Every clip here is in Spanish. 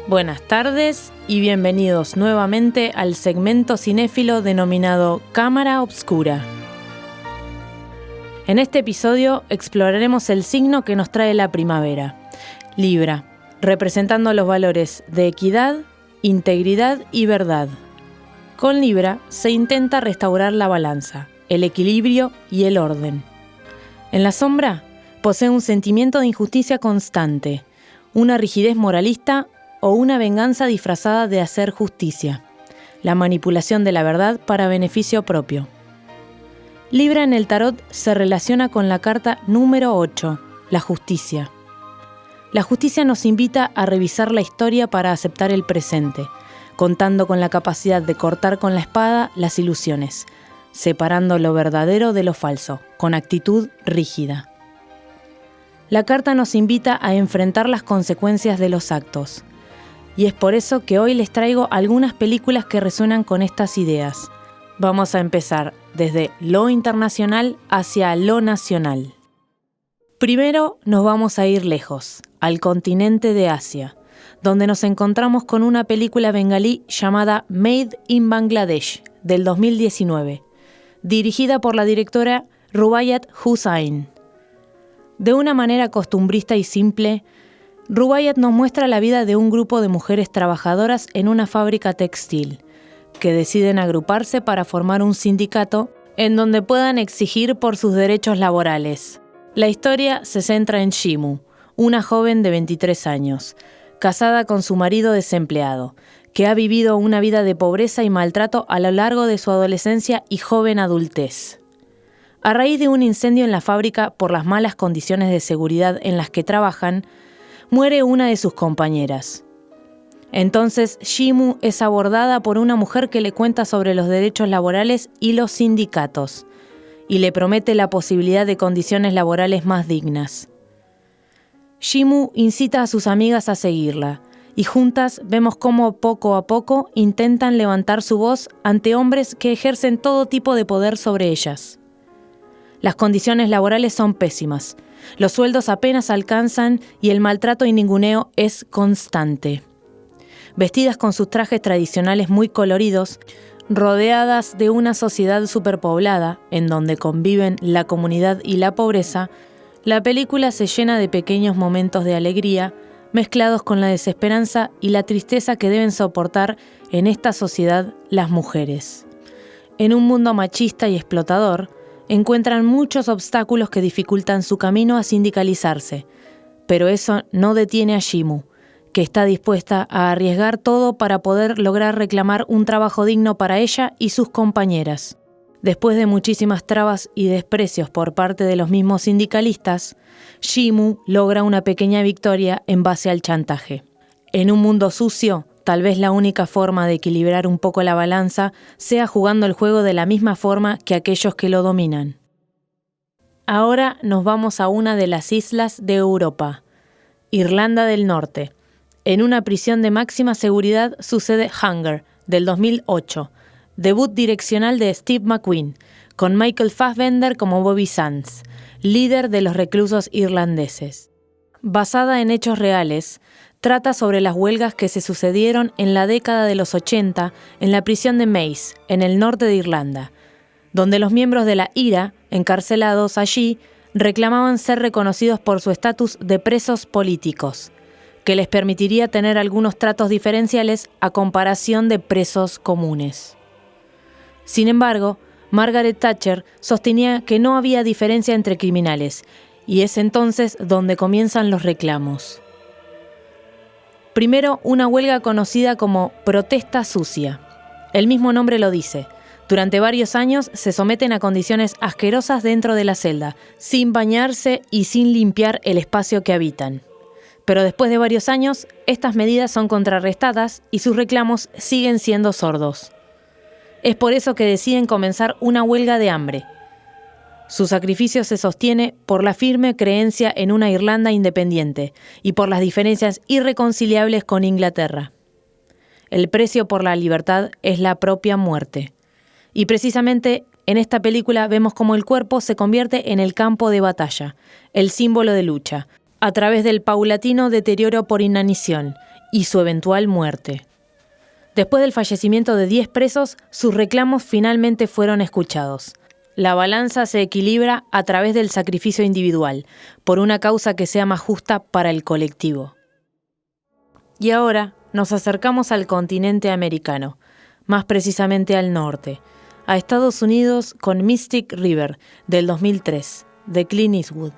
Buenas tardes y bienvenidos nuevamente al segmento cinéfilo denominado Cámara Obscura. En este episodio exploraremos el signo que nos trae la primavera, Libra, representando los valores de equidad, integridad y verdad. Con Libra se intenta restaurar la balanza, el equilibrio y el orden. En la sombra, posee un sentimiento de injusticia constante, una rigidez moralista o una venganza disfrazada de hacer justicia, la manipulación de la verdad para beneficio propio. Libra en el tarot se relaciona con la carta número 8, la justicia. La justicia nos invita a revisar la historia para aceptar el presente, contando con la capacidad de cortar con la espada las ilusiones, separando lo verdadero de lo falso, con actitud rígida. La carta nos invita a enfrentar las consecuencias de los actos, y es por eso que hoy les traigo algunas películas que resuenan con estas ideas. Vamos a empezar desde lo internacional hacia lo nacional. Primero nos vamos a ir lejos, al continente de Asia, donde nos encontramos con una película bengalí llamada Made in Bangladesh, del 2019, dirigida por la directora Rubaiyat Hussain. De una manera costumbrista y simple, Rubaiyat nos muestra la vida de un grupo de mujeres trabajadoras en una fábrica textil, que deciden agruparse para formar un sindicato en donde puedan exigir por sus derechos laborales. La historia se centra en Shimu, una joven de 23 años, casada con su marido desempleado, que ha vivido una vida de pobreza y maltrato a lo largo de su adolescencia y joven adultez. A raíz de un incendio en la fábrica por las malas condiciones de seguridad en las que trabajan, muere una de sus compañeras. Entonces, Shimu es abordada por una mujer que le cuenta sobre los derechos laborales y los sindicatos, y le promete la posibilidad de condiciones laborales más dignas. Shimu incita a sus amigas a seguirla, y juntas vemos cómo poco a poco intentan levantar su voz ante hombres que ejercen todo tipo de poder sobre ellas. Las condiciones laborales son pésimas, los sueldos apenas alcanzan y el maltrato y ninguneo es constante. Vestidas con sus trajes tradicionales muy coloridos, rodeadas de una sociedad superpoblada en donde conviven la comunidad y la pobreza, la película se llena de pequeños momentos de alegría mezclados con la desesperanza y la tristeza que deben soportar en esta sociedad las mujeres. En un mundo machista y explotador, encuentran muchos obstáculos que dificultan su camino a sindicalizarse, pero eso no detiene a Shimu, que está dispuesta a arriesgar todo para poder lograr reclamar un trabajo digno para ella y sus compañeras. Después de muchísimas trabas y desprecios por parte de los mismos sindicalistas, Shimu logra una pequeña victoria en base al chantaje. En un mundo sucio, tal vez la única forma de equilibrar un poco la balanza sea jugando el juego de la misma forma que aquellos que lo dominan. Ahora nos vamos a una de las islas de Europa, Irlanda del Norte. En una prisión de máxima seguridad sucede Hunger, del 2008, debut direccional de Steve McQueen, con Michael Fassbender como Bobby Sands, líder de los reclusos irlandeses. Basada en hechos reales, trata sobre las huelgas que se sucedieron en la década de los 80 en la prisión de Mace, en el norte de Irlanda, donde los miembros de la IRA, encarcelados allí, reclamaban ser reconocidos por su estatus de presos políticos, que les permitiría tener algunos tratos diferenciales a comparación de presos comunes. Sin embargo, Margaret Thatcher sostenía que no había diferencia entre criminales, y es entonces donde comienzan los reclamos. Primero, una huelga conocida como protesta sucia. El mismo nombre lo dice. Durante varios años se someten a condiciones asquerosas dentro de la celda, sin bañarse y sin limpiar el espacio que habitan. Pero después de varios años, estas medidas son contrarrestadas y sus reclamos siguen siendo sordos. Es por eso que deciden comenzar una huelga de hambre. Su sacrificio se sostiene por la firme creencia en una Irlanda independiente y por las diferencias irreconciliables con Inglaterra. El precio por la libertad es la propia muerte. Y precisamente en esta película vemos cómo el cuerpo se convierte en el campo de batalla, el símbolo de lucha, a través del paulatino deterioro por inanición y su eventual muerte. Después del fallecimiento de 10 presos, sus reclamos finalmente fueron escuchados. La balanza se equilibra a través del sacrificio individual, por una causa que sea más justa para el colectivo. Y ahora nos acercamos al continente americano, más precisamente al norte, a Estados Unidos con Mystic River, del 2003, de Clint Eastwood.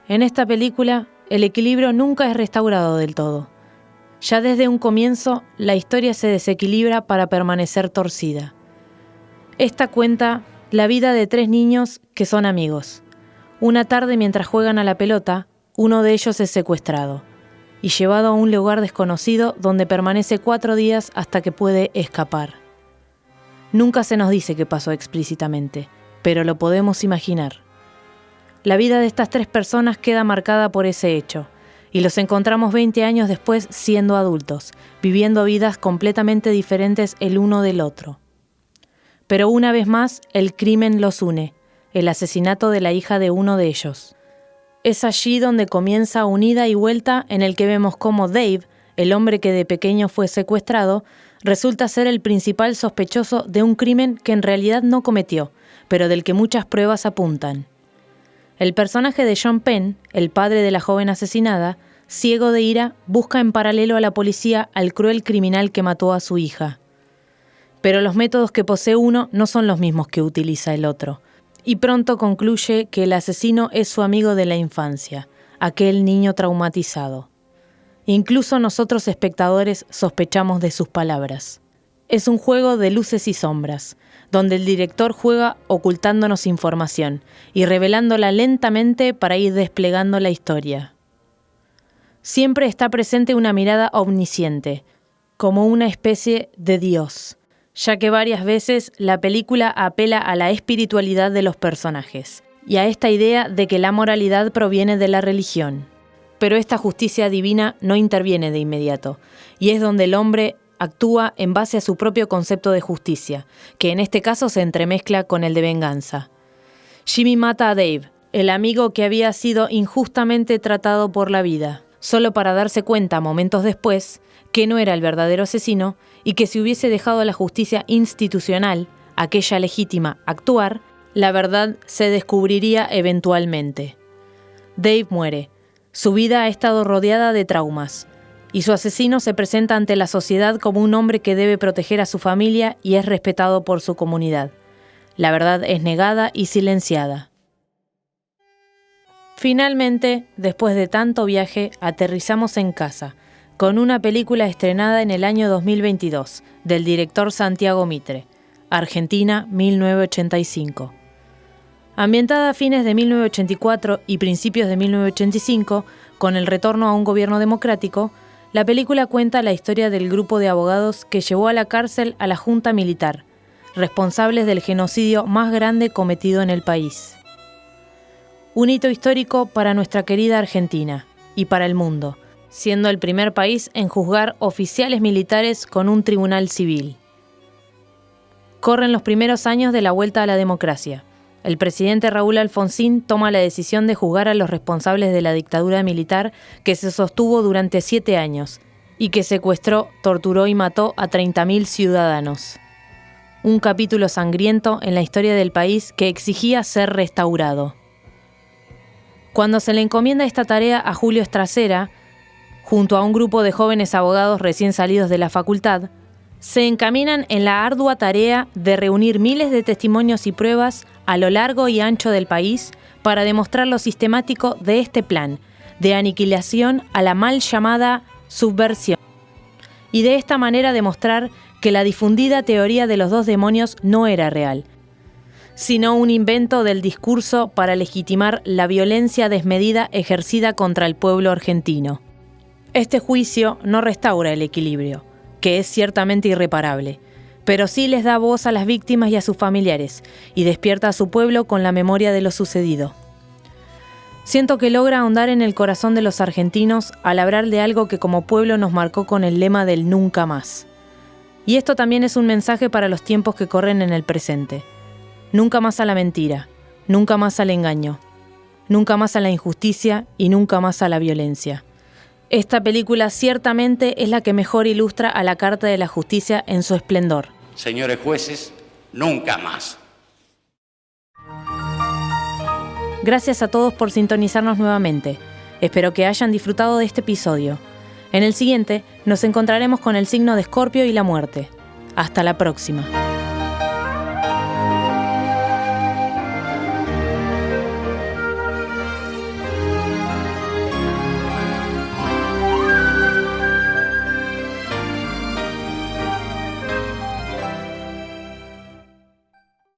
En esta película, el equilibrio nunca es restaurado del todo. Ya desde un comienzo, la historia se desequilibra para permanecer torcida. Esta cuenta la vida de 3 niños que son amigos. Una tarde, mientras juegan a la pelota, uno de ellos es secuestrado y llevado a un lugar desconocido donde permanece 4 días hasta que puede escapar. Nunca se nos dice qué pasó explícitamente, pero lo podemos imaginar. La vida de estas 3 personas queda marcada por ese hecho, y los encontramos 20 años después siendo adultos, viviendo vidas completamente diferentes el uno del otro. Pero una vez más, el crimen los une, el asesinato de la hija de uno de ellos. Es allí donde comienza un ida y vuelta en el que vemos cómo Dave, el hombre que de pequeño fue secuestrado, resulta ser el principal sospechoso de un crimen que en realidad no cometió, pero del que muchas pruebas apuntan. El personaje de Sean Penn, el padre de la joven asesinada, ciego de ira, busca en paralelo a la policía al cruel criminal que mató a su hija. Pero los métodos que posee uno no son los mismos que utiliza el otro, y pronto concluye que el asesino es su amigo de la infancia, aquel niño traumatizado. Incluso nosotros espectadores sospechamos de sus palabras. Es un juego de luces y sombras, donde el director juega ocultándonos información y revelándola lentamente para ir desplegando la historia. Siempre está presente una mirada omnisciente, como una especie de Dios, ya que varias veces la película apela a la espiritualidad de los personajes y a esta idea de que la moralidad proviene de la religión. Pero esta justicia divina no interviene de inmediato, y es donde el hombre actúa en base a su propio concepto de justicia, que en este caso se entremezcla con el de venganza. Jimmy mata a Dave, el amigo que había sido injustamente tratado por la vida, solo para darse cuenta momentos después que no era el verdadero asesino y que si hubiese dejado a la justicia institucional, aquella legítima, actuar, la verdad se descubriría eventualmente. Dave muere. Su vida ha estado rodeada de traumas, y su asesino se presenta ante la sociedad como un hombre que debe proteger a su familia y es respetado por su comunidad. La verdad es negada y silenciada. Finalmente, después de tanto viaje, aterrizamos en casa, con una película estrenada en el año 2022, del director Santiago Mitre, Argentina, 1985. Ambientada a fines de 1984 y principios de 1985, con el retorno a un gobierno democrático, la película cuenta la historia del grupo de abogados que llevó a la cárcel a la junta militar, responsables del genocidio más grande cometido en el país. Un hito histórico para nuestra querida Argentina y para el mundo, siendo el primer país en juzgar oficiales militares con un tribunal civil. Corren los primeros años de la vuelta a la democracia. El presidente Raúl Alfonsín toma la decisión de juzgar a los responsables de la dictadura militar que se sostuvo durante 7 años y que secuestró, torturó y mató a 30.000 ciudadanos. Un capítulo sangriento en la historia del país que exigía ser restaurado. Cuando se le encomienda esta tarea a Julio Estracera, junto a un grupo de jóvenes abogados recién salidos de la facultad, se encaminan en la ardua tarea de reunir miles de testimonios y pruebas a lo largo y ancho del país para demostrar lo sistemático de este plan de aniquilación a la mal llamada subversión, y de esta manera demostrar que la difundida teoría de los 2 demonios no era real, sino un invento del discurso para legitimar la violencia desmedida ejercida contra el pueblo argentino. Este juicio no restaura el equilibrio, que es ciertamente irreparable, pero sí les da voz a las víctimas y a sus familiares, y despierta a su pueblo con la memoria de lo sucedido. Siento que logra ahondar en el corazón de los argentinos al hablar de algo que como pueblo nos marcó con el lema del nunca más. Y esto también es un mensaje para los tiempos que corren en el presente. Nunca más a la mentira, nunca más al engaño, nunca más a la injusticia y nunca más a la violencia. Esta película ciertamente es la que mejor ilustra a la Carta de la Justicia en su esplendor. Señores jueces, nunca más. Gracias a todos por sintonizarnos nuevamente. Espero que hayan disfrutado de este episodio. En el siguiente nos encontraremos con el signo de Escorpio y la muerte. Hasta la próxima.